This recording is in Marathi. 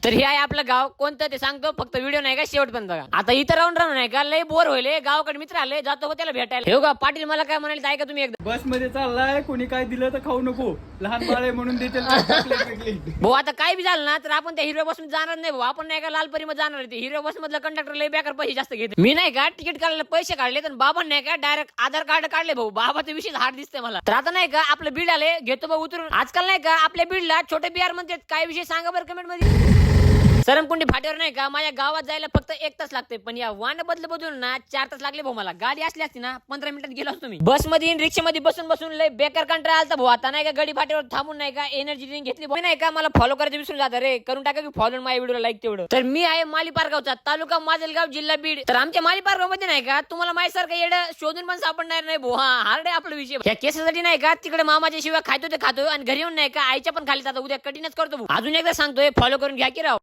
तर हे आहे आपलं गाव कोणतं ते सांगतो, फक्त व्हिडिओ नाही का शेवटपर्यंत बघा. आता इथं राहून नाही का लय बोर होईल, गावाकडे मित्र आले जातो हो त्याला भेटायला. हे का पाटील मला काय म्हणाले ऐका तुम्ही एकदा. बस मध्ये चाललाय, कोणी काय दिलं तर खाऊ नको, लहान बाळ आहे म्हणून देतील भाऊ आता काय बी झालं ना तर आपण त्या हिरव्या बस मध्ये जाणार नाही भाऊ, आपण नाही का लालपरी मध्ये जाणार. ते हिरव्या बस मधलं कंडक्टर लय बेकार पैसे जास्त घेते. मी नाही का तिकीट काढायला पैसे काढले तर बाबा नाही का डायरेक्ट आधार कार्ड काढले भाऊ. बाबाचा विषय हार्ड दिसतंय मला. तर आता नाही का आपलं बीड आले घेतो भाऊ उतरून. आजकाल नाही का आपल्या बीडला छोटे बिहार म्हणतात, काय विषय सांगा बरं कमेंट मध्ये. सरमकुंडी फाट्यावर नाही का माझ्या गावात जायला फक्त 1 तास लागते, पण या वाहन बदलून ना 4 तास लागले भाऊ मला. गाडी असली असती ना 15 मिनिटात गेलो असतो मी. बस मध्ये रिक्षा मध्ये बसून बसून लय बेकार कंटाळा आलता भाऊ. आता नाही का गडी फाट्यावर थांबून नाही का एनर्जी ड्रिंक घेतली भाऊ. नाही का मला फॉलो करायचं विसरून जातं रे, करून टाका की फॉलो माझ्या व्हिडिओला लाईक तेवढं. तर मी आहे माली पारगावचा, तालुका माजलगाव, जिल्हा बीड. तर आमच्या माली पारगाव मध्ये नाही का तुम्हाला माझ्यासारखं येडं शोधून पण सापडणार नाही भाऊ. हा हार्ड आहे आपला विषय. या केसासाठी नाही का तिकडे मामाच्या शिवाय खातो ते खातो आणि घरी येऊन नाही का आईच्या पण खाली जातो. उद्या कठीणच करतो भाऊ. अजून एकदा सांगतोय फॉलो करून घ्या की राव.